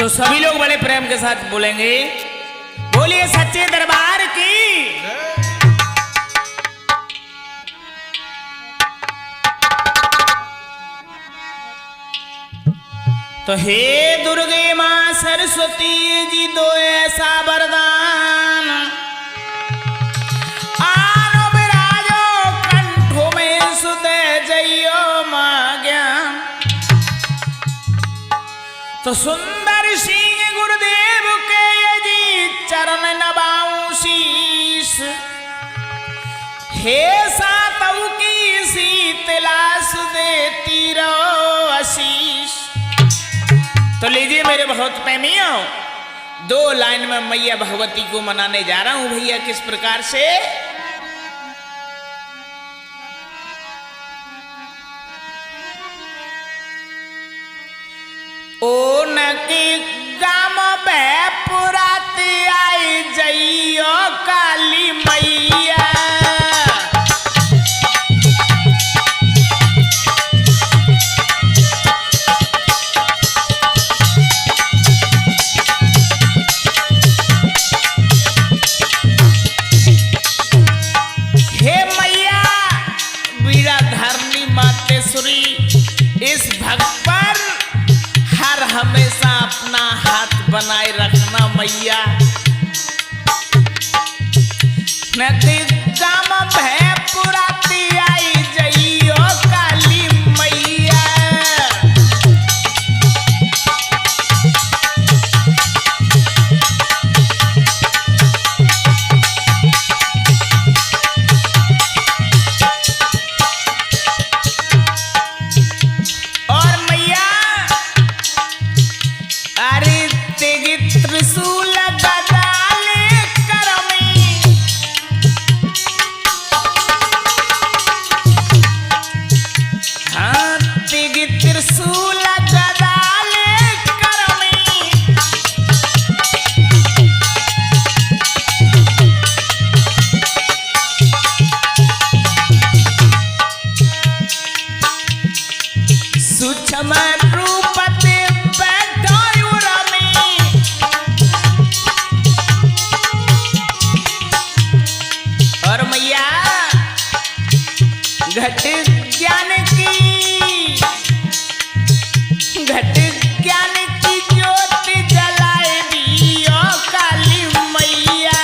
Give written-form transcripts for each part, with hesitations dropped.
तो सभी लोग बड़े प्रेम के साथ बोलेंगे, बोलिए सच्चे दरबार की। तो हे दुर्गे मां सरस्वती जी दो ऐसा वरदान, आनो विराजो कंठों में सुदे जइयो मां ज्ञान। तो सुंदर सिंह गुरुदेव के यदि चरण नबाऊं शीश, हे सातऊ की शीतला सुदेती रहो आशीष। तो लीजिए मेरे बहुत प्रेमियों, 2 लाइन में मैया भगवती को मनाने जा रहा हूं भैया। किस प्रकार से? ओ नकी गाम पुराती आई जइयो काली मैया। इस भक्त पर हर हमेशा अपना हाथ बनाए रखना मैया। नदी गाम भय पुराती आई जइयो काली मैया। त्रिशूल गदाले करमी, हाथी की त्रिशूल गदाले करमी। सूक्ष्म रूप ते बैठो घट ज्ञान की, घट ज्ञान की ज्योति जलाए दियो काली मैया।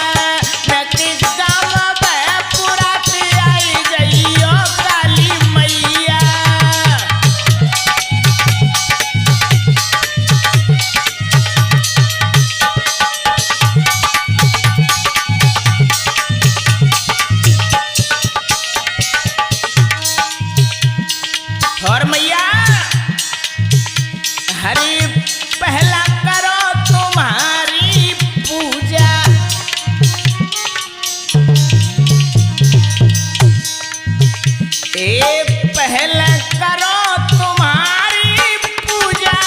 नकी गाम भय पुराती आई जइयो काली मैया। और मैया हरि पहला करो तुम्हारी पूजा, पहला करो तुम्हारी पूजा।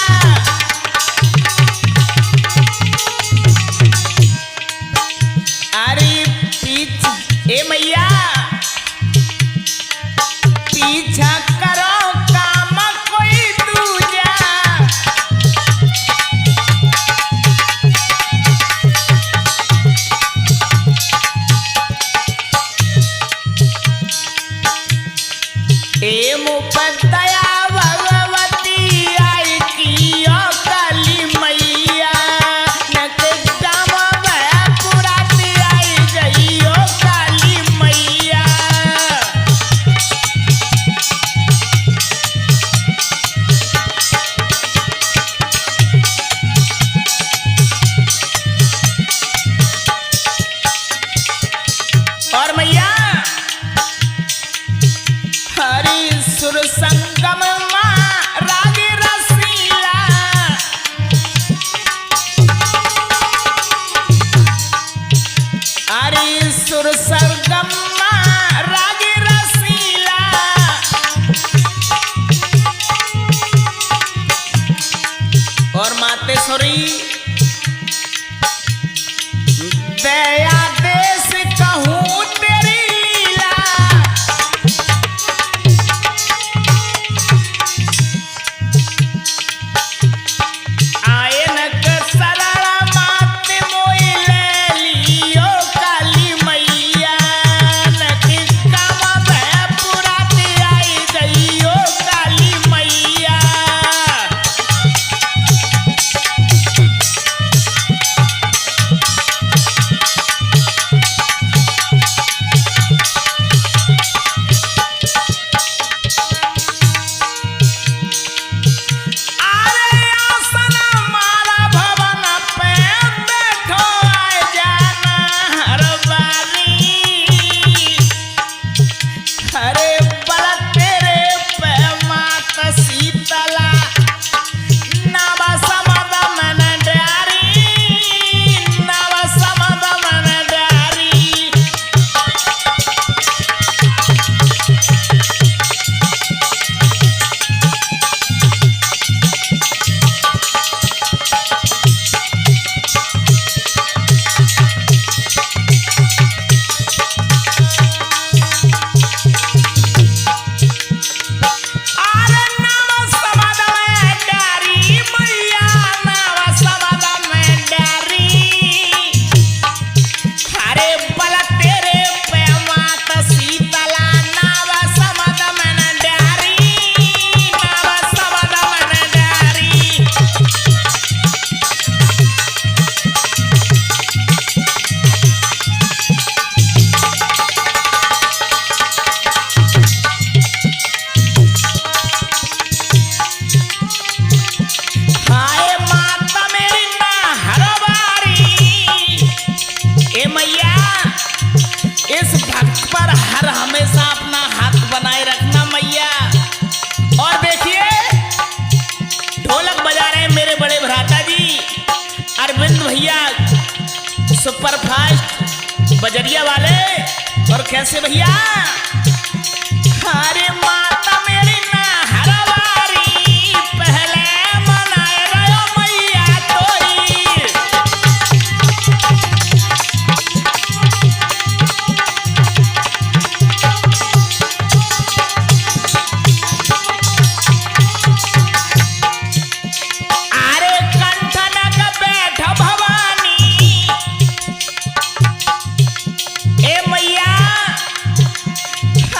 अरे पीछे मैया पीछा करो दया भगवती आई कियो काली मैया। नकदम भय पुराती आई जइयो काली मैया। और मैया हरि सुर संगम मां राग रसीला, हरि सुर संगम मां राग रसीला। और मातेश्वरी दया देश कहूँ तेरी लीला। आयनक कैसे भैया? अरे माता मेरी ना हरवारी पहले मनाए रहो मैया तोरी। अरे कंठन का बैठ भवानी ए मैया।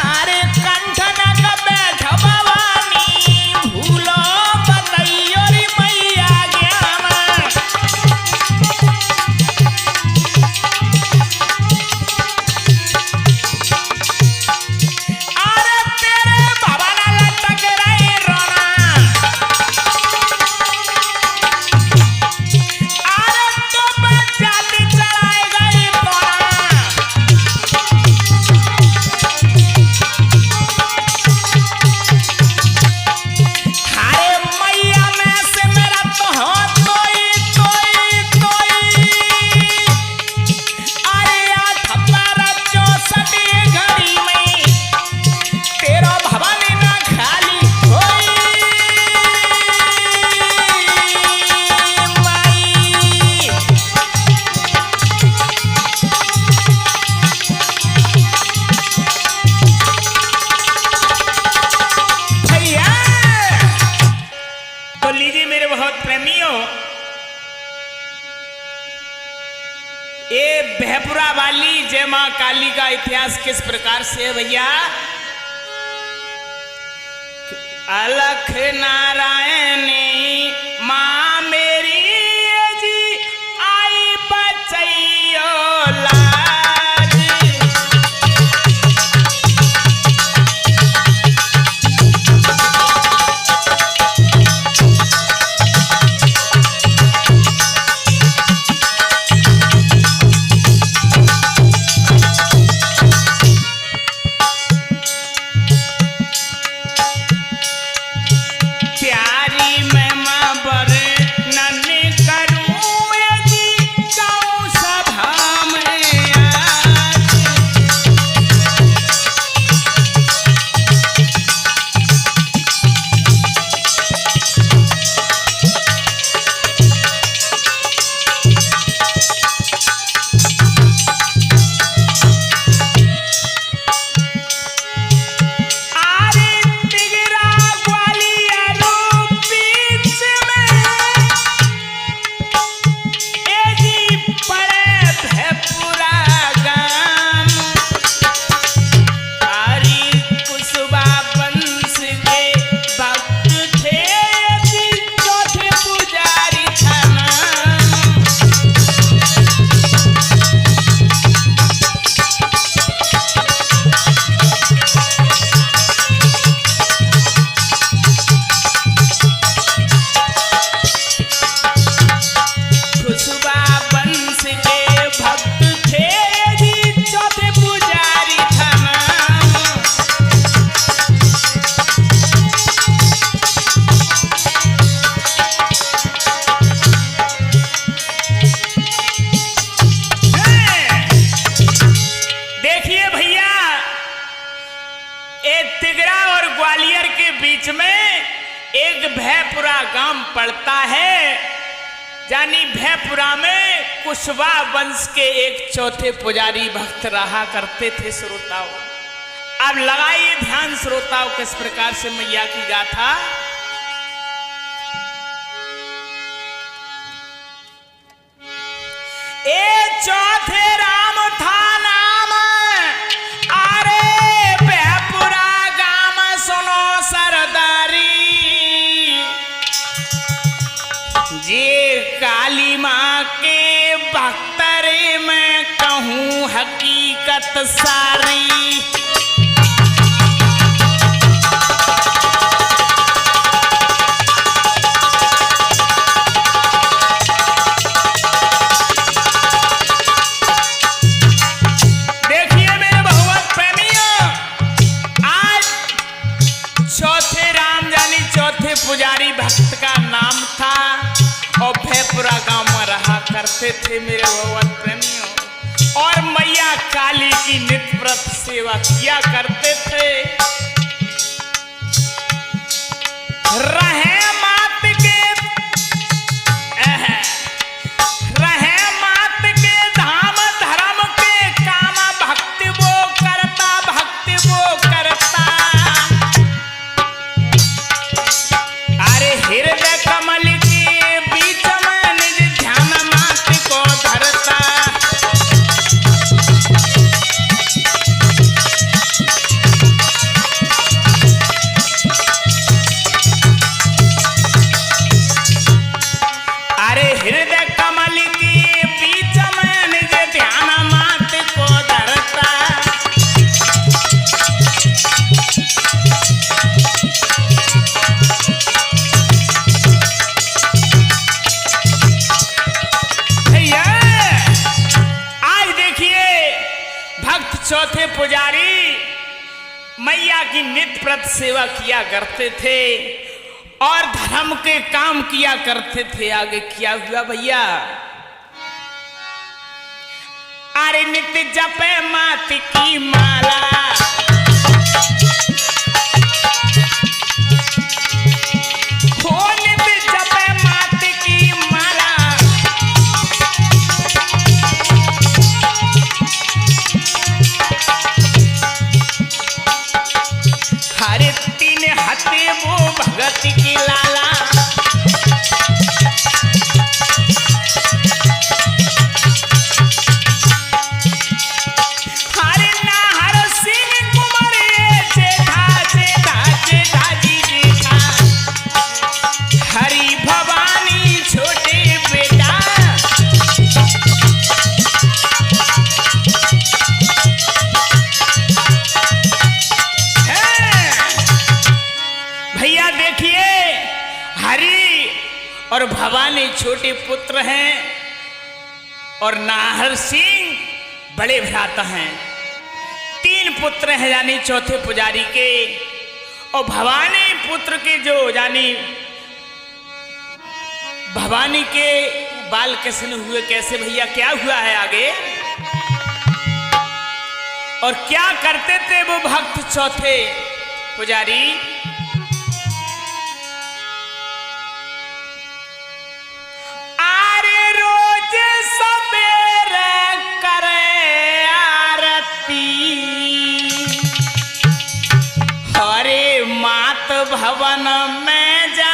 अरे कंठन का बैठ भवानी भूलो बताइयो रे मैया ज्ञान। अरे तेरे भवन लटक रही रोना। अरे तो जाति चढ़ाई गई तोरा। अरे मैया में से मेरा तो हो तोई। अरे 8/12/64 घड़ी में तेरा भवन ना खाली होई माई। भैया तो लीजिए मेरे बहुत प्रेमियों, ये भयपुरा वाली जय मां काली का इतिहास किस प्रकार से है भैया? अलख नारायणी मां मेरी जी आई बचैयो लाज। प्यारी महिमा वर्णन करूं यदि गाऊं सभा में आज। अरे तिगरा ग्वालियर बीच में ए जी पड़े भयपुरा गाम। अरे कुसुबा वंश के भक्त थे ए जी चौथे पुजारी था नाम। खुशबा वंश के भक्त थे जी चौथे पुजारी था नाम। देखिए भैया, ये तिगरा और ग्वालियर के बीच में एक भयपुरा गांव पड़ता है। यानी भयपुरा में कुशवा वंश के एक चौथे पुजारी भक्त रहा करते थे श्रोताओं। अब लगाइए ध्यान श्रोताओं, किस प्रकार से मैया की गाथा। ए चौथे राम था नाम। अरे भयपुरा गांव सुनो सरदारी। जे काली माँ के भक्तरे मैं कहूँ हकीकत सारी। देखिए मेरे बहुत प्रेमियों, आज चौथे राम यानी चौथे पुजारी भक्त का नाम था और भयपुरा गांव में रहा करते थे मेरे भगवत प्रेमियों। और मैया काली की नित्य व्रत सेवा किया करते थे। रहे मात के धाम धर्म के काम, भक्ति वो करता। अरे हृदय कमल के बीच में निज ध्यान मात को धरता। अरे हृदय कमल के बीच में निज ध्यान मात को धरता। भैया आज देखिए भक्त चौथे पुजारी मैया की नित्य व्रत सेवा किया करते थे और धर्म के काम किया करते थे। आगे क्या हुआ भैया? अरे नित्य जपे मात की माला, हो नित्य जपे मात की माला। हरे तीन हते वो भगत की लाला। हरे नाहर सिंह कुंवर ये जेठा जी जेठा। हरि भवानी छोटे बेटा। भैया देखिए हरि और भवानी छोटे पुत्र हैं और नाहर सिंह बड़े भ्राता हैं। तीन पुत्र हैं यानी चौथे पुजारी के, और भवानी पुत्र के जो यानी भवानी के बाल कैसे हुए, कैसे भैया क्या हुआ है आगे? और क्या करते थे वो भक्त चौथे पुजारी? आरे रोज सवेरे करे आरती, हरे मात भवन में जाए,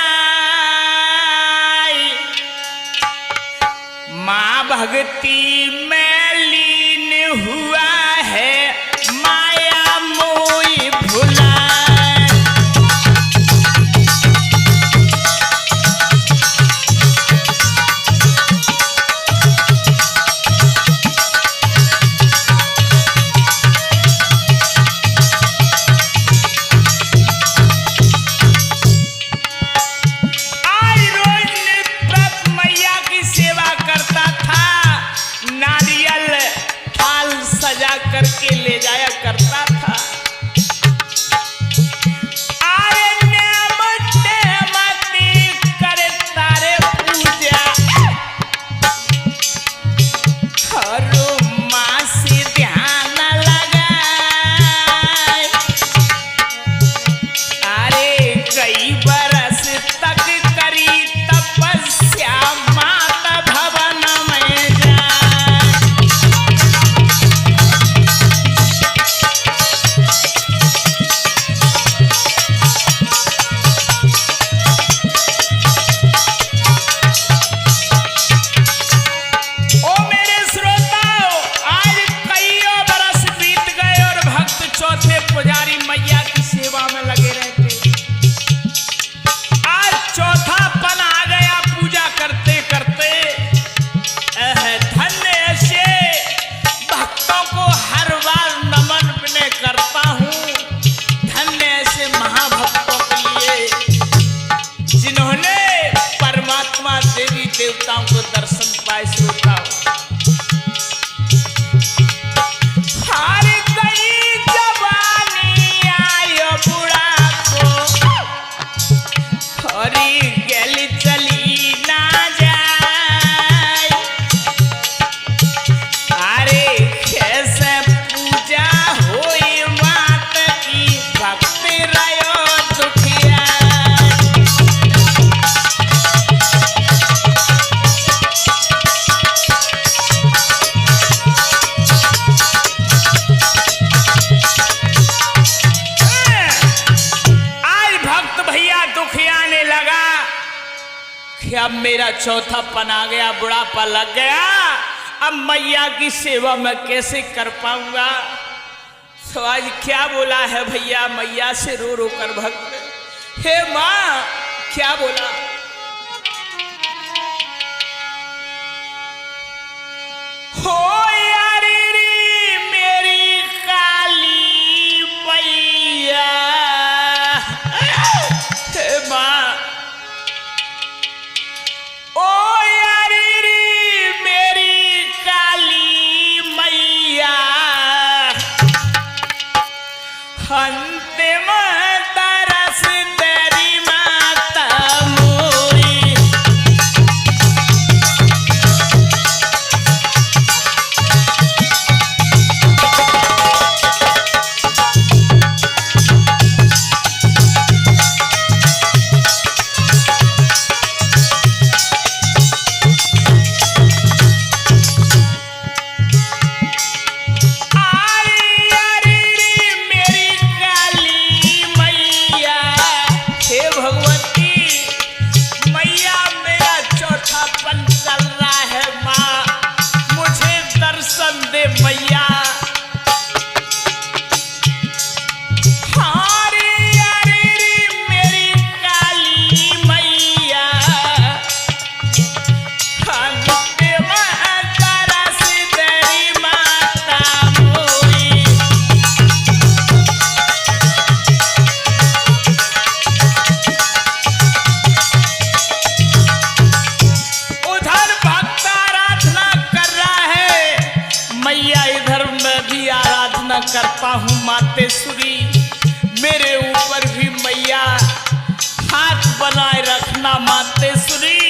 माँ भक्ति में लीन हुआ है, माया मोई भुलाए। आज रोज नित्य व्रत मैया की सेवा करता था। नारी कि अब मेरा चौथापन आ गया, बुढ़ापा लग गया, अब मैया की सेवा मैं कैसे कर पाऊंगा। तो आज क्या बोला है भैया मैया से रो रो कर भक्त, हे माँ क्या बोला, हो यारी री मेरी काली मैया, हे माँ ओ यारी री मेरी काली मैया, अंतिम तरस तेरी माता मोरी, मैया हारी यारी मेरी काली मैया, अंतिम तरस तेरी माता मोरी, उधर भक्त आराधना कर रहा है, मैया इधर मैं भी आराधना करता हूँ मातेश्वरी, मेरे ऊपर भी मैया हाथ बनाए रखना मातेश्वरी,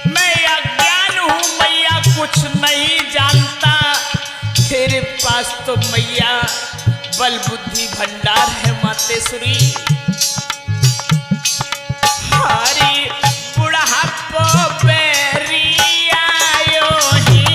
मैं अज्ञान हूँ मैया कुछ नहीं जानता, तेरे पास तो मैया बल बुद्धि भंडार है मातेश्वरी, हरी बुढ़ापो बेरी आयो ही,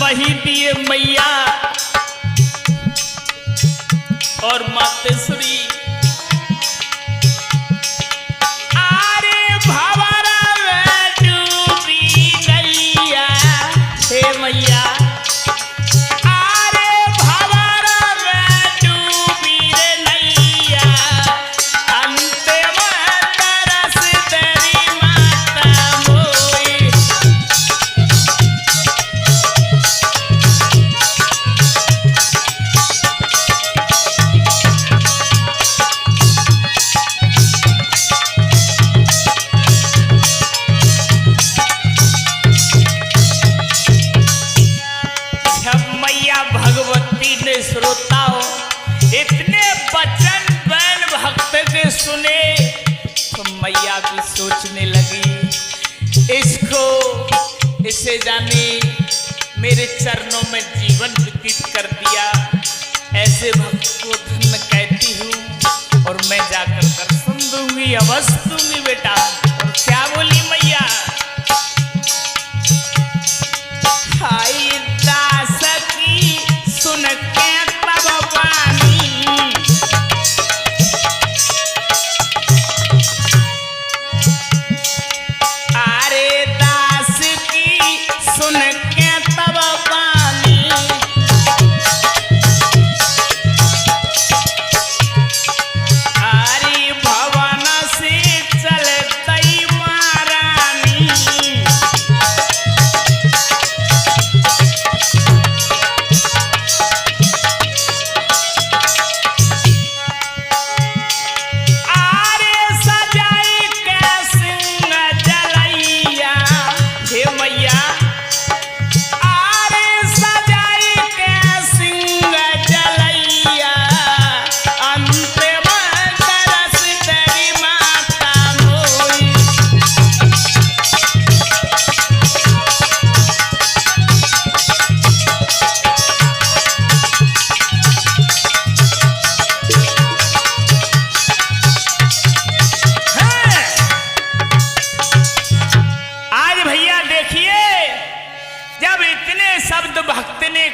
वही दिए मैया और मातेश्वरी, आरे भंवरा में डूबी नैया, हे मैया आरे भंवरा में डूबी रे नैया, अंतिम तरस तेरी माता मोरी, श्रोताओं इतने वचन बैन भक्त के सुने तो मैया भी सोचने लगी, इसे जाने मेरे चरणों में जीवन व्यतीत कर दिया, ऐसे भक्त को धन्य कहती हूँ और मैं जाकर दर्शन दूंगी, अवश्य दूंगी बेटा। और क्या बोली मैया, हाय दास की सुन के भवन से चलते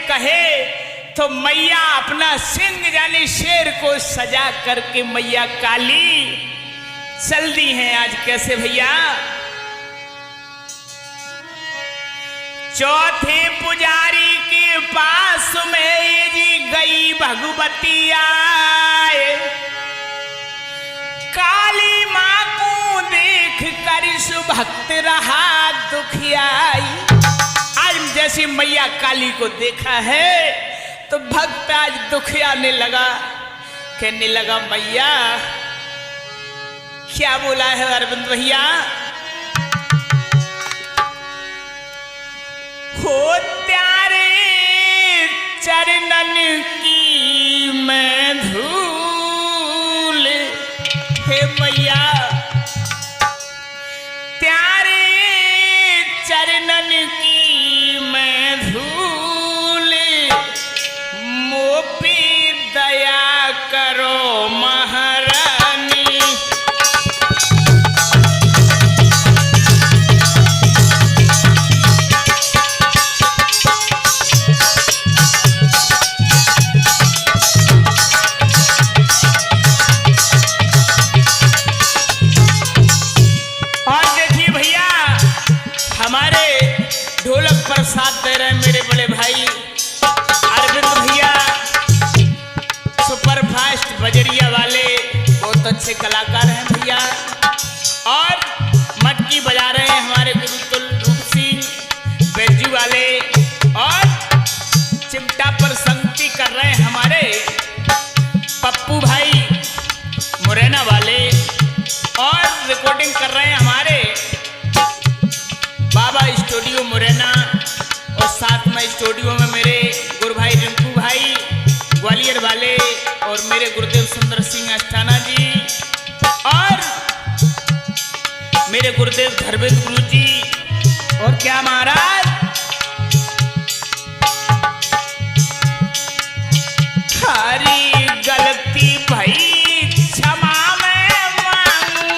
कहे तो मैया अपना सिंह यानी शेर को सजा करके मैया काली चल दी हैं। आज कैसे भैया? चौथे पुजारी के पास में जी गई भगवती आए, काली मां को देख कर इस भक्त रहा दुखियाई। आज जैसे मैया काली को देखा है तो भक्त आज दुखियाने लगा, कहने लगा मैया क्या बोला है अरविंद भैया? हो त्यारे चरणन की मैं धूल, हे मैया त्यारे चरणन की मैं धूल, मोपी दया करो महारानी। साथ दे रहे हैं मेरे बड़े भाई अरविंद भैया, सुपर फास्ट बजरिया वाले, बहुत अच्छे कलाकार हैं भैया। और मटकी बजा रहे हैं हमारे गुरुकुल रूप सिंह बेंजू वाले, और चिमटा पर संगति कर रहे हैं हमारे पप्पू भाई मुरैना वाले, और रिकॉर्डिंग कर रहे हैं हमारे बाबा स्टूडियो मुरैना, और साथ में स्टूडियो में मेरे गुरु भाई रिंकू भाई ग्वालियर वाले, और मेरे गुरुदेव सुंदर सिंह अस्थाना जी, और मेरे गुरुदेव धर्मेंद्र गुरु जी। और क्या महाराज हरी गलती भई क्षमा में मांगू,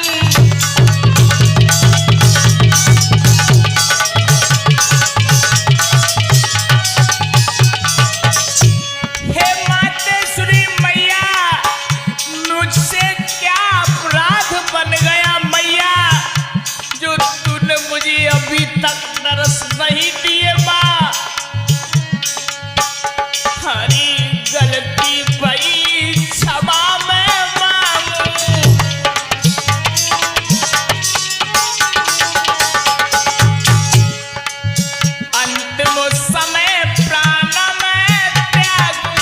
अभी तक नरस नहीं दिए मां, हरी गलती भई क्षमा में मांगू। अंतिम समय प्राण में त्यागू,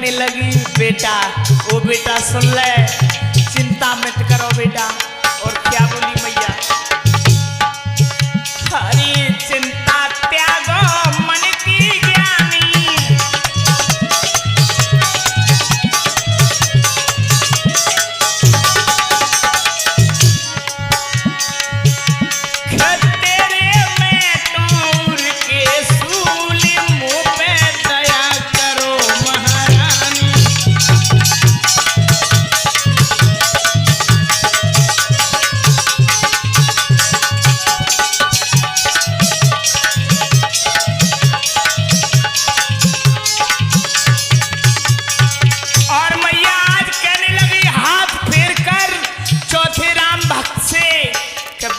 लगी बेटा, ओ बेटा सुन ले, चिंता मत करो बेटा। और क्या बोली मैया? हरी चिंता त्यागो मन की ज्ञानी, तेरे में टूर के सूल, मुँह पे दया करो महारानी।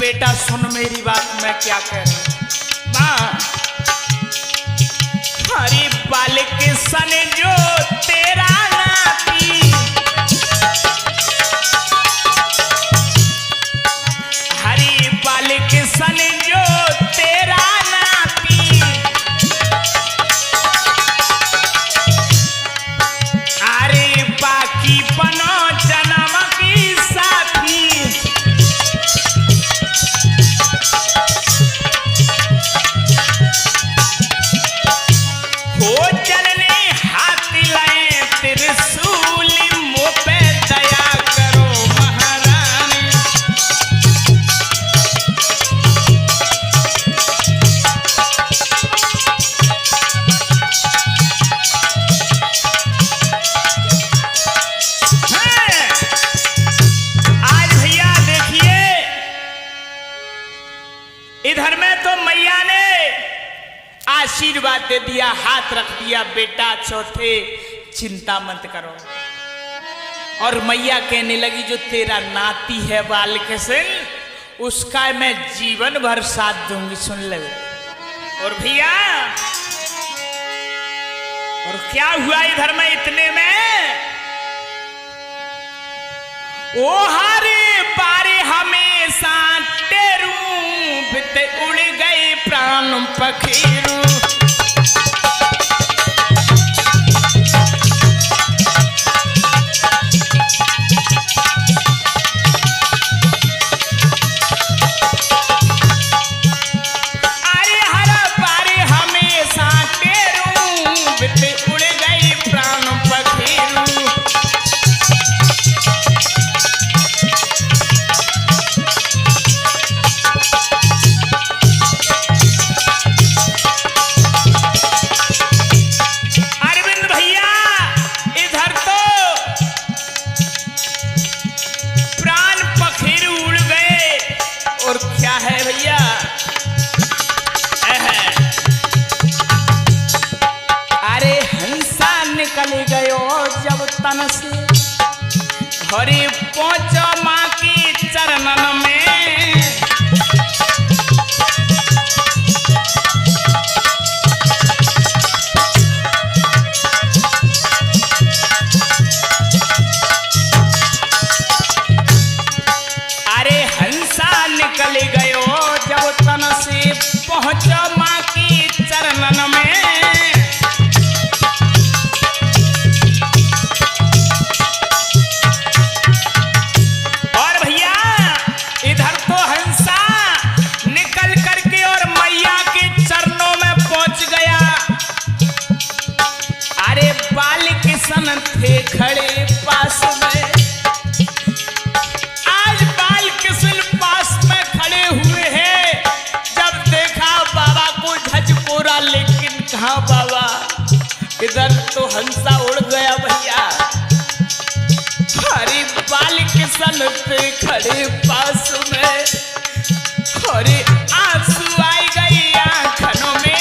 बेटा सुन मेरी बात, मैं क्या कह रही हूं मां, हरी बालिक सन जो तेरा नाती, आशीर्वाद दे दिया, हाथ रख दिया, बेटा चौथे चिंता मत करो। और मैया कहने लगी जो तेरा नाती है बालकृष्ण उसका मैं जीवन भर साथ दूंगी, सुन ले। और भैया और क्या हुआ इधर में इतने में, ओ हरे पारे हमेशा टेरू बिते उड़ गए प्राण पखेरू। हरि पहुंचो माँ की चरणन में, अरे हंसा निकल गयो जब तन से पहुंचो माँ की चरणन में। थे खड़े पास में, आज बालकृष्ण पास में खड़े हुए हैं। जब देखा बाबा को झजकोरा, लेकिन कहाँ बाबा, इधर तो हंसा उड़ गया भैया। हरे बालकृष्ण थे खड़े पास में, हरे आंसू आई गई आंखों में।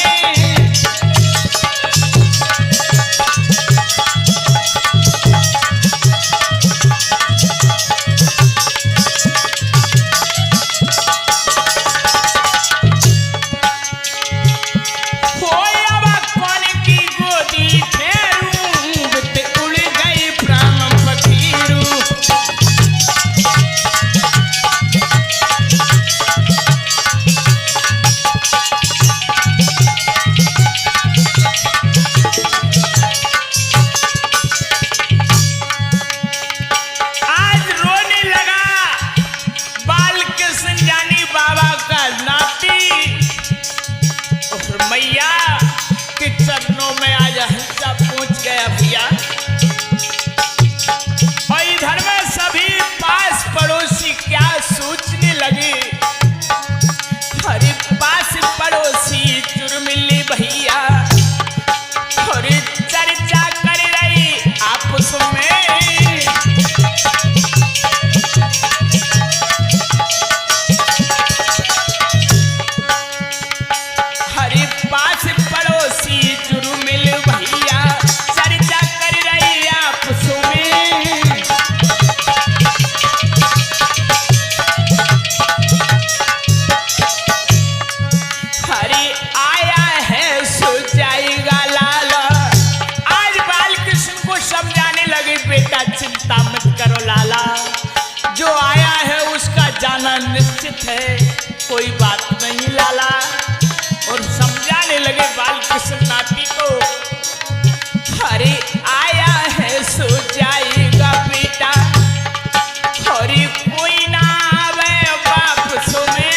निश्चित है, कोई बात नहीं लाला। और समझाने लगे बालकृष्ण नाती को, अरे आया है सो जाएगा बेटा, अरे कोई ना आवे वापस में।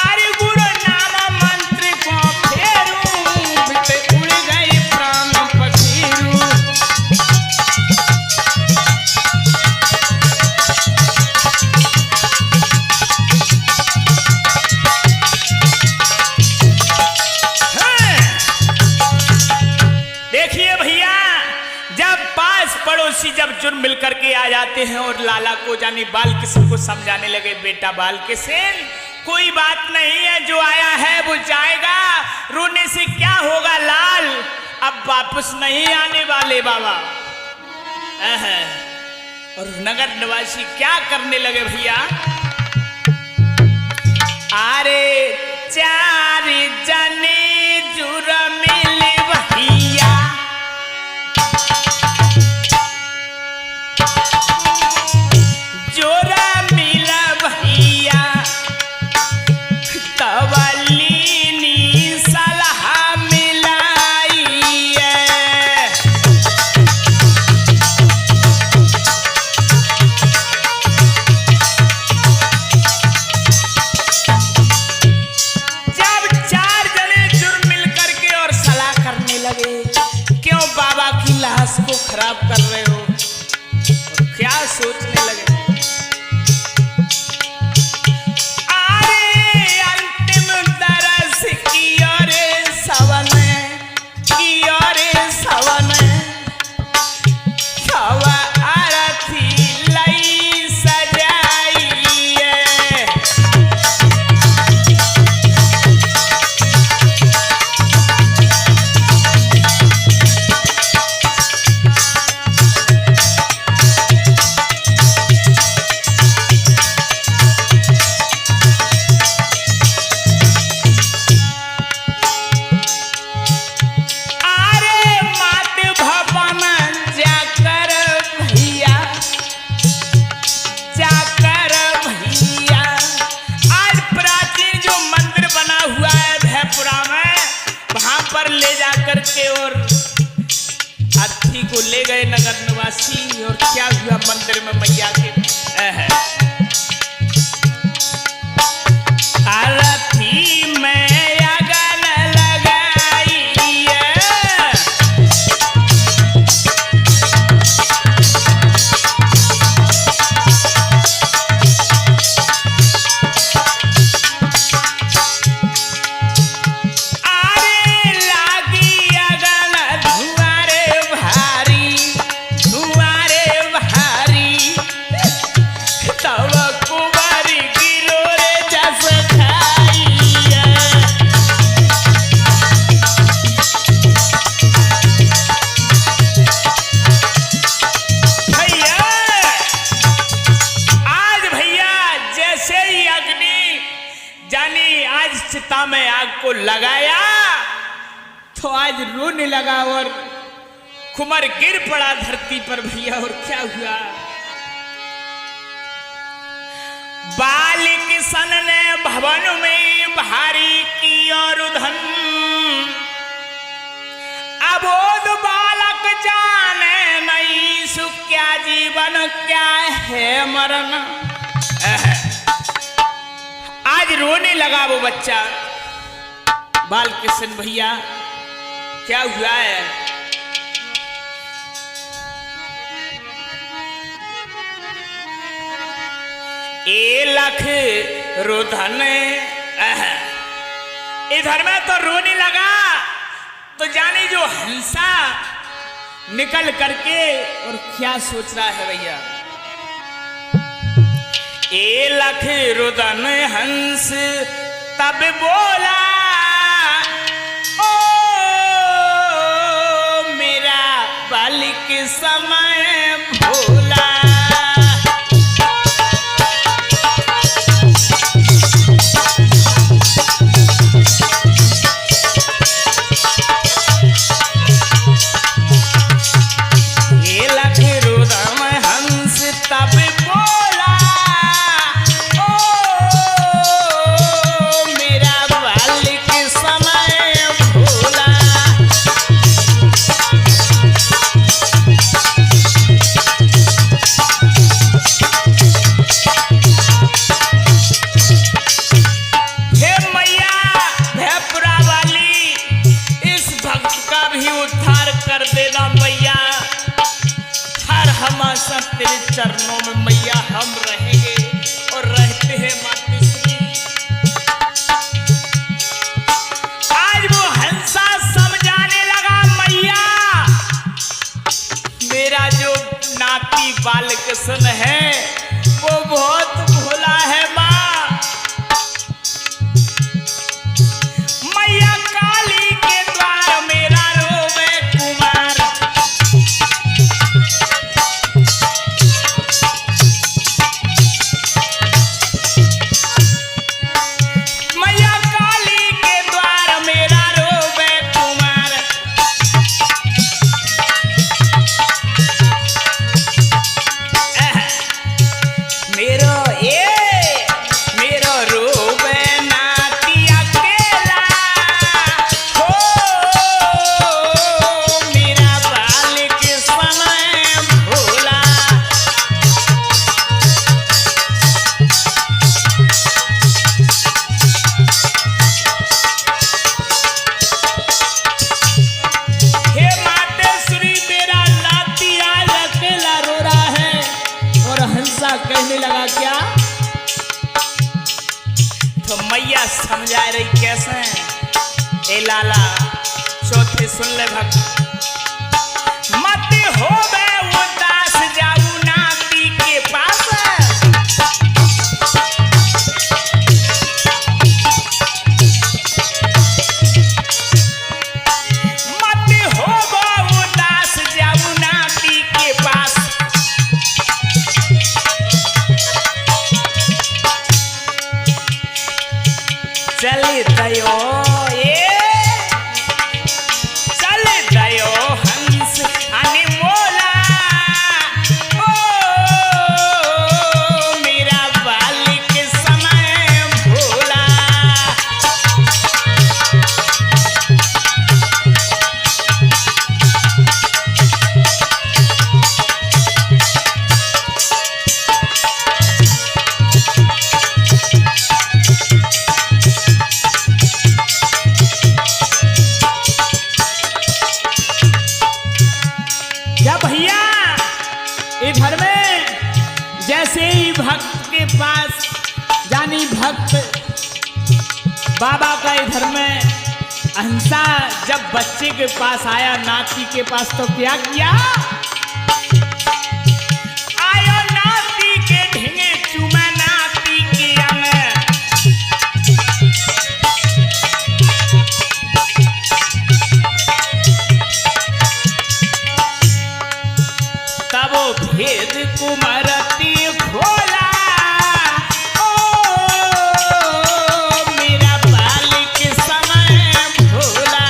अरे गुरु नाम पड़ोसी जब जुर्म मिल करके आ जाते हैं और लाला को जानी बाल किशन को समझाने लगे, बेटा बाल किशन कोई बात नहीं है, जो आया है वो जाएगा, रोने से क्या होगा लाल, अब वापस नहीं आने वाले बाबा। और नगर निवासी क्या करने लगे भैया, अरे चार जने जुर्म मिले भैया, जोरा मिला भैया, तवलीनी सलाह मिलाई है। जब चार जने जुर्म मिल करके और सलाह करने लगे, क्यों बाबा की लाश को खराब कर रहे हो, और क्या सोचने लगे, और अर्थी को ले गए नगर निवासी, और क्या हुआ मंदिर में मैया के अर्थी में अगन लगाई है। चिता में आग को लगाया तो आज रोने लगा और कुमार गिर पड़ा धरती पर भैया। और क्या हुआ, बाल किशन ने भवन में भारी की और धन, अबोध बालक जाने नहीं सुख क्या जीवन क्या है मरण। आज रोने लगा वो बच्चा बाल किशन भैया, क्या हुआ है, ए लख रुधन इधर में तो रोने लगा, तो जाने जो हंसा निकल करके और क्या सोच रहा है भैया, ए लख रुदन हंस तब बोला ओ मेरा बालिक समय भोला। ए लख रुदन हंस तब बोला तेरे चरणों में मैया हम रहेंगे और रहते हैं मातृश्री। आज वो हंसा समझाने लगा मैया मेरा जो नाती बालकृष्ण है वो बहुत भोला है माँ। मैया काली के द्वार मेरा रोवे कुमार। मैया काली के द्वार मेरा रोवे कुमार। मेरो रोवे नाती अकेला हो, मेरा बालिक समय भोला। हे मातेश्वरी मेरा नाती आज अकेला रो रहा है। और हंसा कहने लगा क्या? तो मैया समझा रही कैसे? ए लाला चौथी सुन ले भक्त। मत हो बे उदास जाऊ नाती के पास। मत हो बे उदास जाऊ नाती के पास। चले दयो चले दयो हंस अनमोला। ओ मेरा बालिक समय भोला। भैया इधर में जैसे ही भक्त के पास जानी भक्त बाबा का इधर में अहिंसा जब बच्चे के पास आया नाती के पास तो क्या किया? आयो नाती के ढिंगे चुमा नाती के अंग। तब भेद कुमरती खोला। ओ मेरा बालिक समय भोला।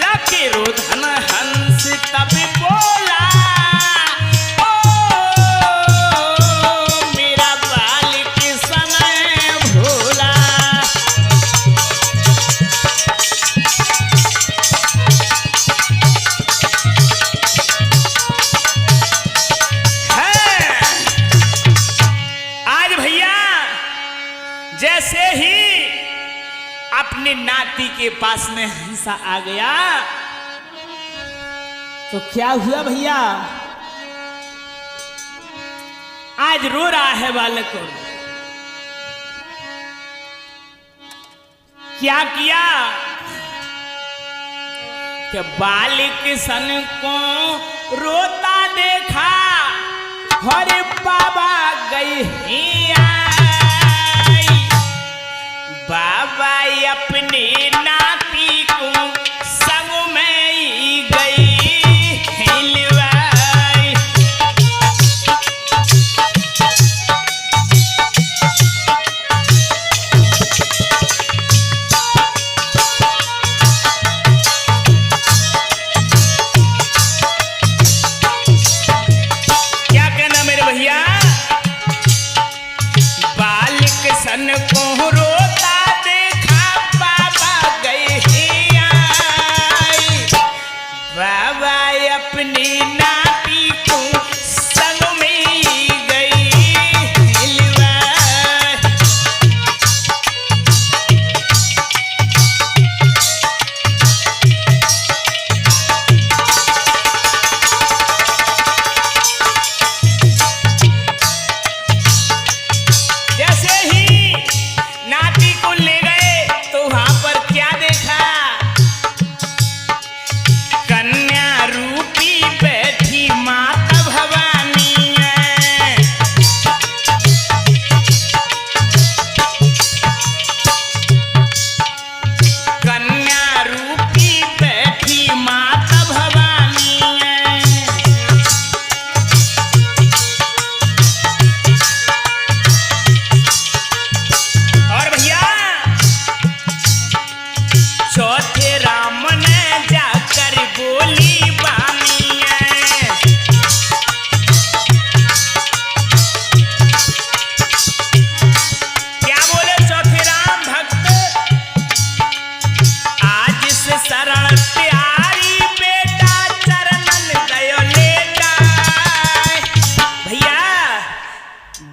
लख रोधन हंस तब बोला। जैसे ही अपने नाती के पास में हंसा आ गया तो क्या हुआ भैया? आज रो रहा है बालक को। क्या किया कि बालिक सन को रोता देखा। हरे बाबा गई बाबा अपने नाती को संग में ही गई हिलवाई। क्या कहना मेरे भैया?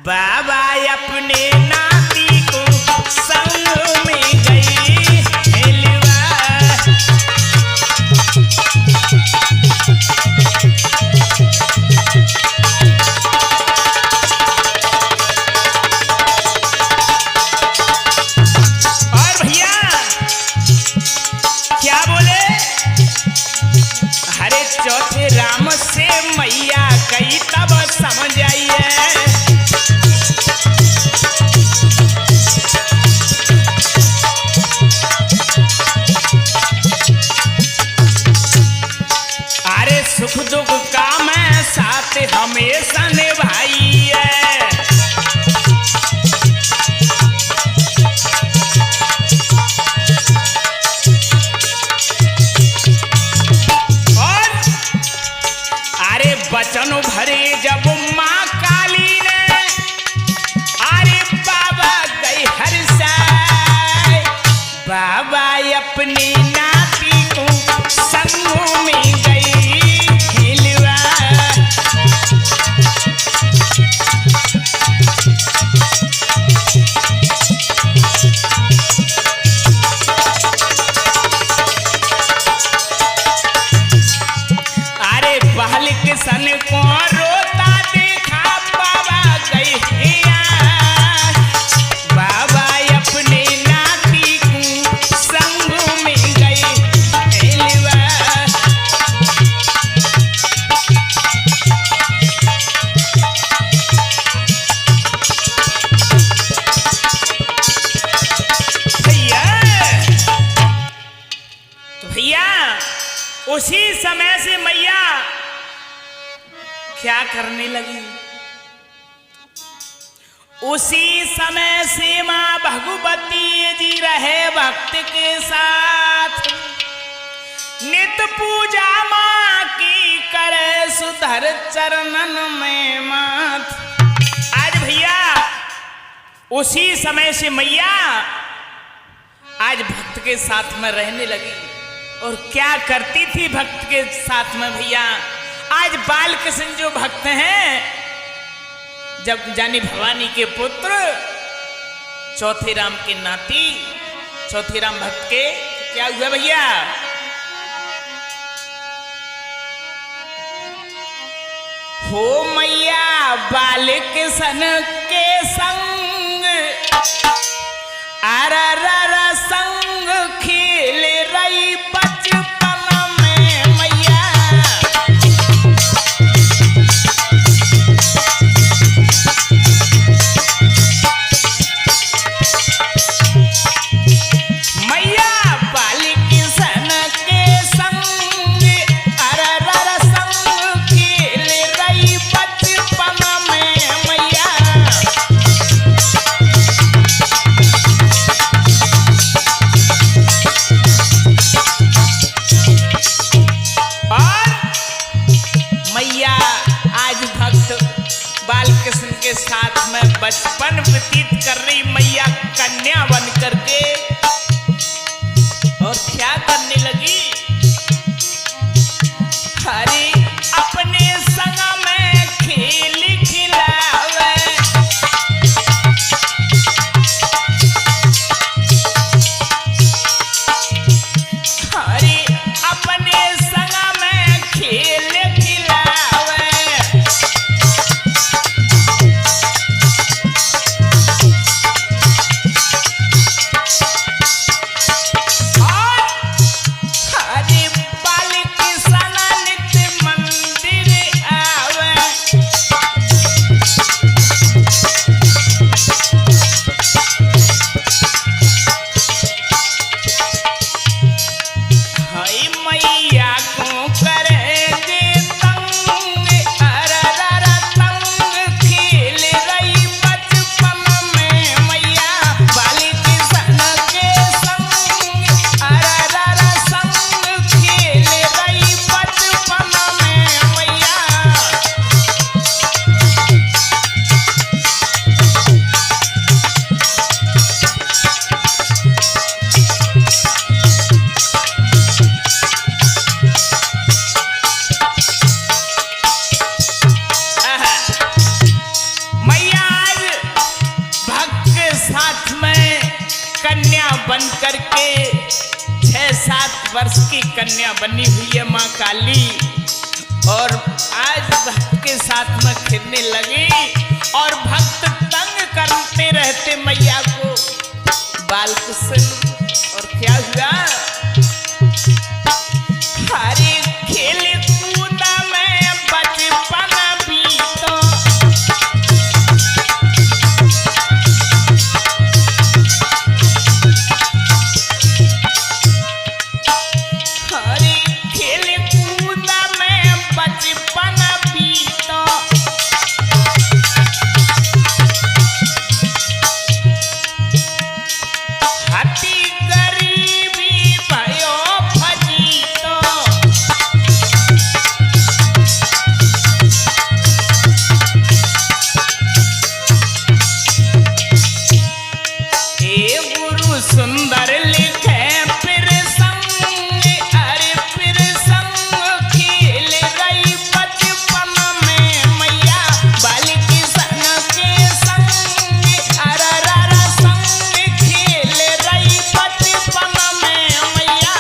बाबा अपने नाती को संग में गई हेलवा। और भैया क्या बोले, हरे चौथे राम से मैया कई तब समझ आइए। सुख दुख का मैं साथ हमेशा निभाई है। और अरे बचन भरे जब माँ काली ने, अरे बाबा गई हर साय, बाबा अपनी नाती को संगों में गई। सन को रोता देखा बाबा गई हिया, बाबा अपने नाती को संग में गई हेलवा। भैया तो भैया उसी समय से मैया क्या करने लगी, उसी समय से मां भगवती जी रहे भक्त के साथ, नित पूजा मां की करे सुधर चरणन में माथ। आज भैया उसी समय से मैया आज भक्त के साथ में रहने लगी। और क्या करती थी भक्त के साथ में भैया, आज बाल कृष्ण जो भक्त हैं, जब जानी भवानी के पुत्र चौथे राम के नाती चौथे राम भक्त के क्या हुआ भैया, हो मैया बाल कृष्ण के संग अरर संग खेल रही बचपन में मैया। के साथ में बचपन व्यतीत कर रही मैया कन्या बन करके, और क्या करने लगी, हरे अपने संग में खेल खिलावे, हरे अपने संग में खेल खिलावे। वर्ष की कन्या बनी हुई है माँ काली, और आज भक्त के साथ में खेलने लगी और भक्त तंग करते रहते मैया को बालकृष्ण। और क्या हुआ, हरे खेल कूदा में बचपन बीतो, हरे खेल कूदा में बचपन बीतो, हती गरीबी भयो फजीतो, हे गुरु सुंदर लिखे फिर संग, अरे फिर संग खेल रही बचपन में मैया बालकृष्ण के संग, अररर संग खेल रही बचपन में मैया।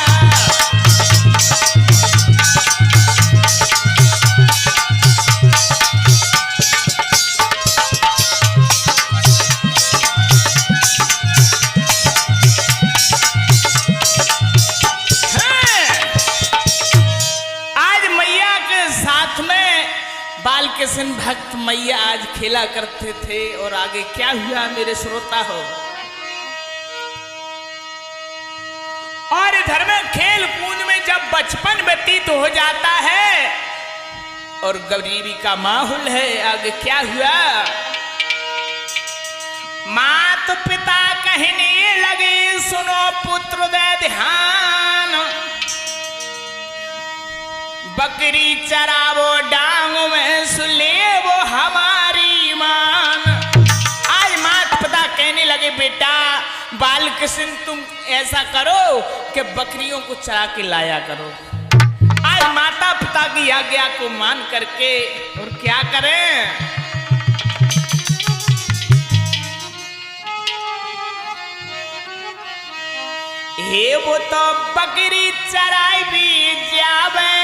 आज मैया के साथ में बालकृष्ण भक्त मैया आज खेला करते थे। और आगे क्या हुआ मेरे श्रोता हो, और इधर में खेल कूद में जब बचपन व्यतीत हो जाता है और गरीबी का माहौल है, आगे क्या हुआ, मात पिता कहने लगे सुनो पुत्र दे ध्यान, बकरी चरावो डांग में सुले वो हमारी मान। आज माता पिता कहने लगे बेटा बालकृष्ण तुम ऐसा करो कि बकरियों को चरा के लाया करो। आज माता पिता की आज्ञा को मान करके और क्या करें, हे वो तो बकरी चराई भी जावे,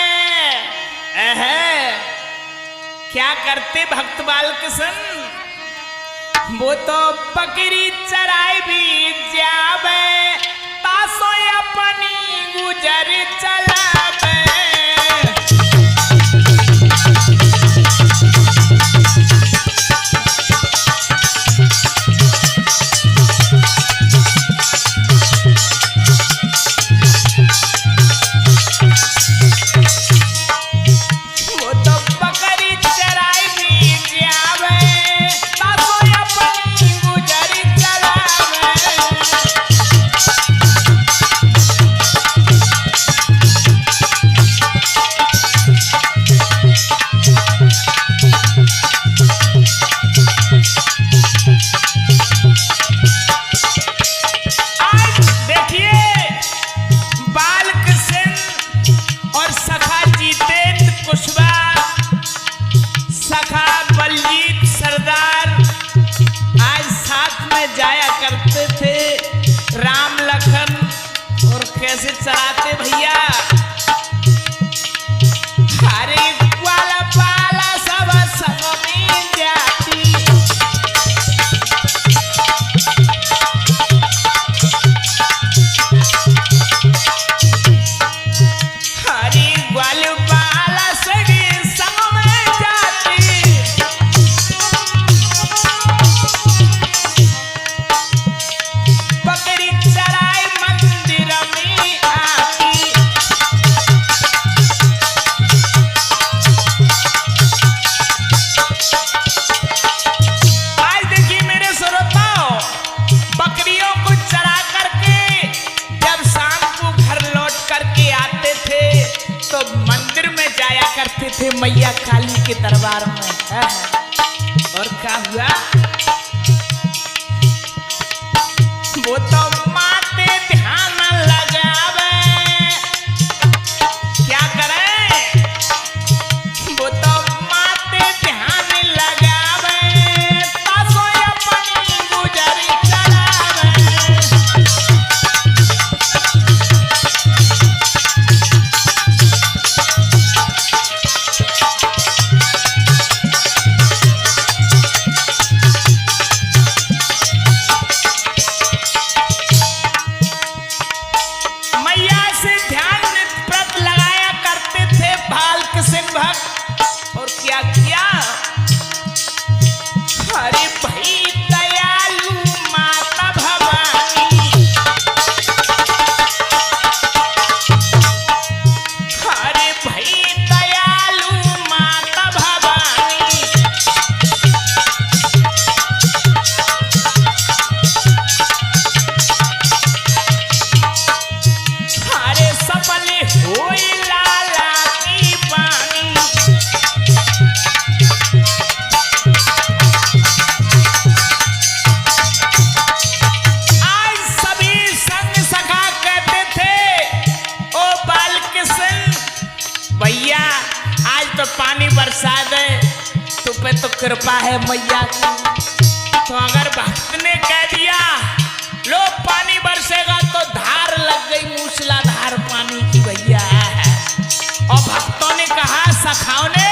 क्या करते भक्त बालकृष्ण, वो तो बकरी चराई भी जावे, तासो अपनी गुजर चलावे। वो तो बकरी चराई भी जावे, तासो अपनी गुजर चलावे। आज देखिए बालकृष्ण और सखा जितेंद्र कुशवाहा, सखा बलजीत सरदार आज साथ में जाया करते थे राम लखन, और कैसे चलाते भैया, हरे वाला पाला सब संग में जाती, हरी ग्वाल बाला सगे संग में जाती, बकरी चराई मंदिर में आती। आज देखिए मेरे श्रोताओ, बकरियों को चरा करके जब शाम को घर लौट करके आते थे तो मंदिर में जाया करते थे मैया काली के दरबार में। और क्या हुआ, वो तो माते ध्यान लगावे, क्या करे, वो तो माते ध्यान लगावे, तासो अपनी गुजर चलावे। अरे भाई दयालु माता भवानी, अरे भाई दयालु माता भवानी, अरे सफल होई लाला की पानी। आज सभी संग सखा कहते थे ओ बालकृष्ण भैया आज तो पानी बरसा दे, तू पे तो कृपा है मैया की। तो अगर भक्त ने कह दिया लो पानी बरसेगा तो धार लग गई मूसलाधार पानी की भैया। और भक्तों ने कहा सखाओ ने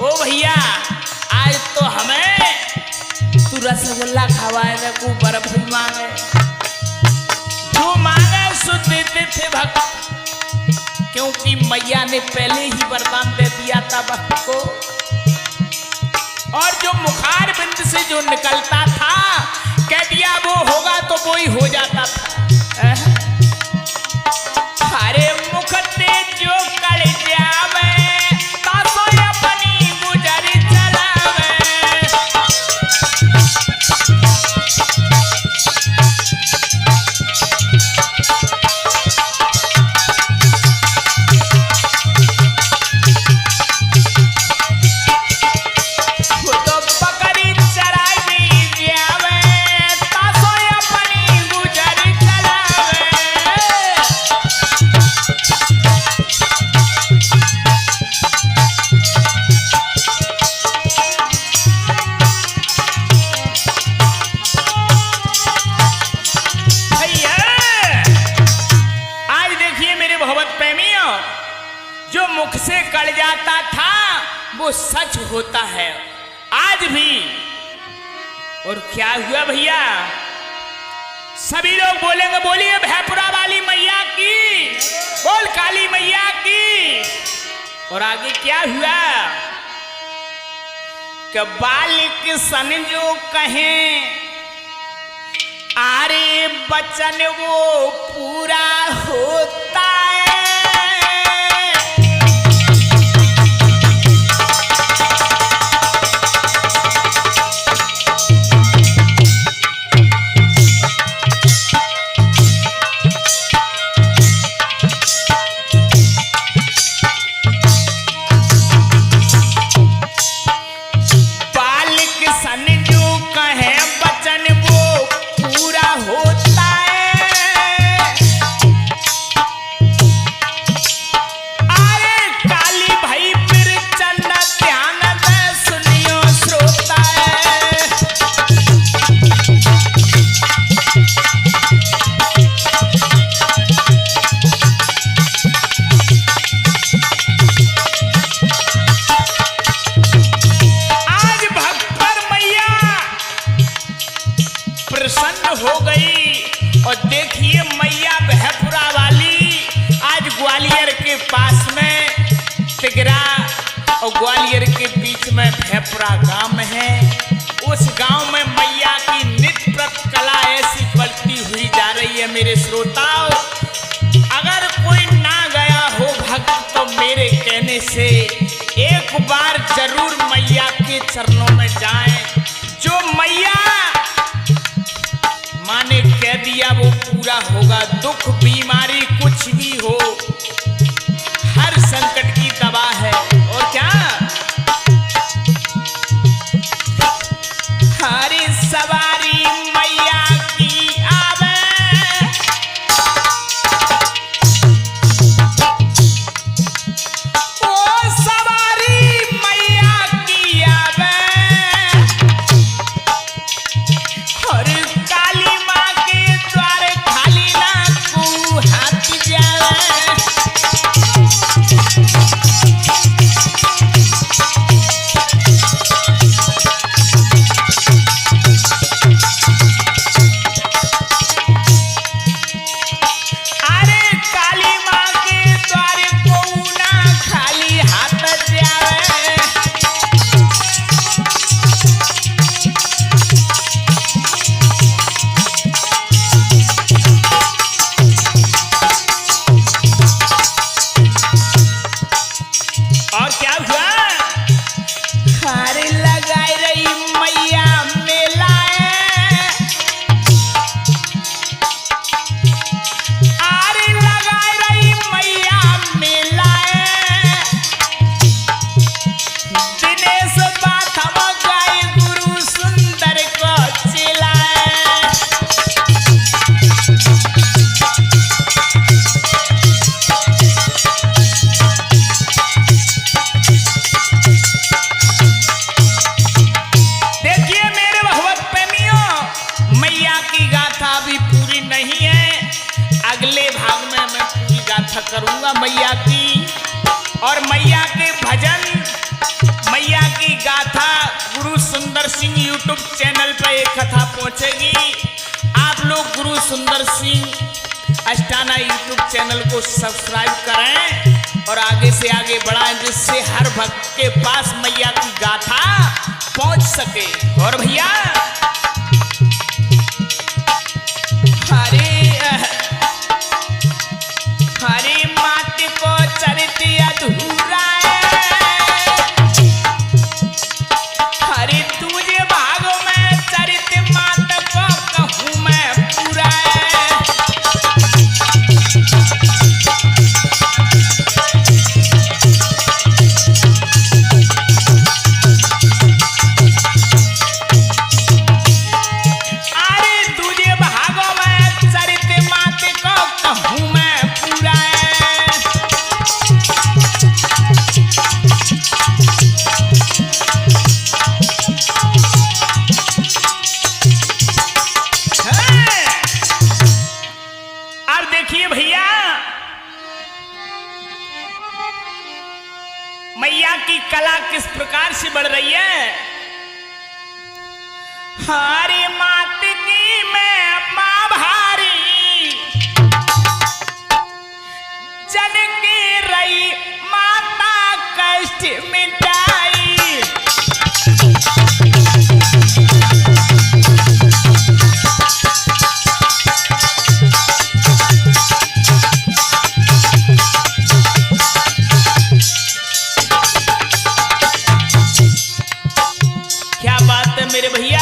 ओ भैया आज तो हमें तू रसगुल्ला खवाए दे, को बर्फ भी मांगे, जो मांगे सो देते थे भक्त, क्योंकि मैया ने पहले ही वरदान दे दिया था भक्त को। और जो मुखार बिंद से जो निकलता था कह दिया वो होगा तो वो ही हो जाता था। हरे मुख ते जो कड़ जावे तासो अपनी गुजरी चलावे। तो पकड़ी चराई भी जावे तासो अपनी गुजरी चलावे। भैया आज देखिए मेरे भगवत प्रेमियों, जो मुख से कड़ जाता था वो सच होता है आज भी। और क्या हुआ भैया, सभी लोग बोलेंगे बोलिए भैपुरा वाली मैया की, बोल काली मैया की। और आगे क्या हुआ कि बालिक सन जो कहें आरे बचन वो पूरा होता है। बालिक सन जो कहे बचन वो पूरा होता है। अरे काली भाई फिर चंदा ध्यान दे सुनियो श्रोता है। आज भक्त पर मैया प्रसन्न हो गई। और देखिए मैया भैपुरा वाली आज ग्वालियर के पास में तिगरा और ग्वालियर के बीच में भैपुरा गांव है। उस गांव में मैया की नित्य प्रत कला ऐसी बढ़ती हुई जा रही है। मेरे श्रोताओं, अगर कोई ना गया हो भक्त तो मेरे कहने से एक बार जरूर मैया के चरणों में जाएं। जो मैया माँ ने कह दिया वो पूरा होगा। दुख बीमारी कुछ भी हो, हर संकट की दवा है। और क्या हरी सवारी मैया की आवे, ओ सवारी मैया की आवे। और काली माँ के द्वार खाली ना को हाथ कथा करूंगा मैया की, और मैया के भजन, मैया की गाथा गुरु सुंदर सिंह यूट्यूब चैनल पर एक कथा पहुंचेगी। आप लोग गुरु सुंदर सिंह अष्टाना यूट्यूब चैनल को सब्सक्राइब करें और आगे से आगे बढ़ाएं, जिससे हर भक्त के पास मैया की गाथा पहुंच सके। और भैया हरे माटी को चरित अधूरा है, हरे तुझे भाग में चरित मात को कहूँ मैं पूरा है। अरे तुझे भाग में चरित मात को कहूँ मैं पूरा है। और देखिए भैया मैया की कला किस प्रकार से बढ़ रही है। हरी मात की मैं माँ भारी, जन की रही माता कष्ट मिटाई। क्या बात है मेरे भैया,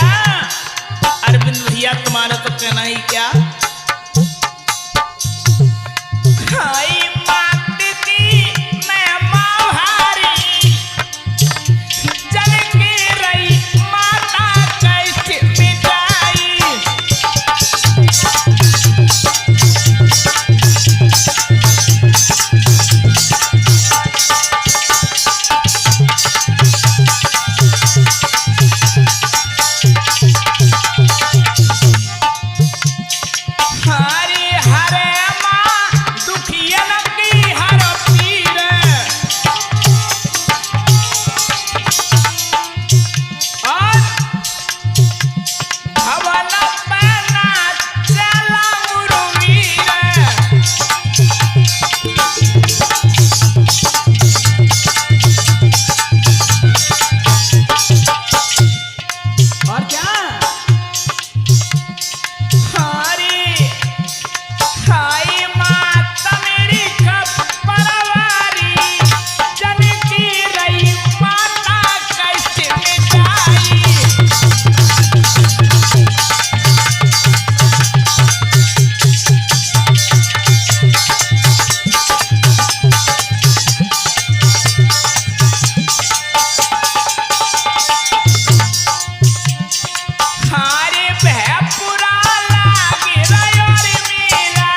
अरविंद भैया, तुम्हारा तो कहना ही क्या। हाय मात की मैं माँ भारी, जन की रही माता कष्ट मिटाई। हरे हरे माँ दुखियन की हर पीर, और भवन पहना चला मुरवीर। और क्या हरी हाय माता मेरी खपरवारी, जन की रही माता कष्ट मिटाई। हारे भयपुरा लागे रयोरी मेला,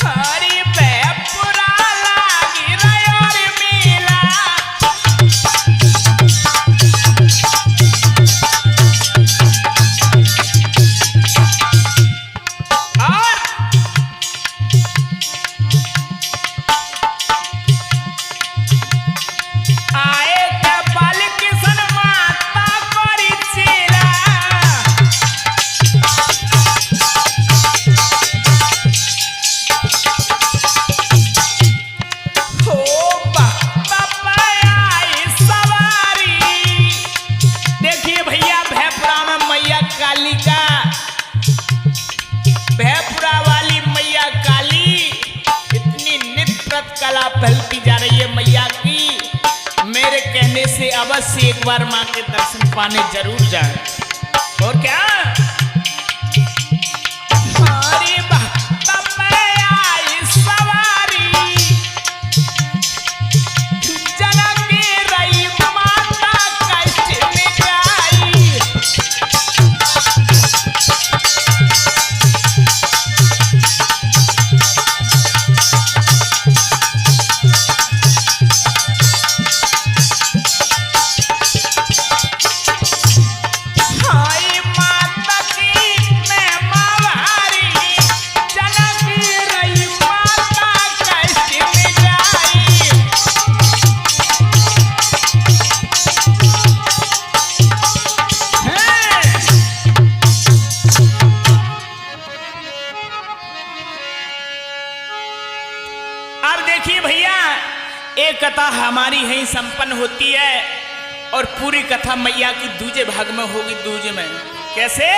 हरे भयपुरा लागे रयोरी मेला। और आए के बाल किसन माता करी चेला, हो भक्ता पाई सवारी। देखिए भैया भयपुरा में मैया काली का, भयपुरा वाली मैया काली इतनी नित्रत कला फैलती जा रही है मैया की। मेरे कहने से अवश्य एक बार माँ के दर्शन पाने जरूर जाए। और क्या हरे भक्त पे आई सवारी, जन की रही माता कष्ट मिटाई। हाय माता हमारी यहीं संपन्न होती है और पूरी कथा मैया की दूजे भाग में होगी, दूजे में। कैसे?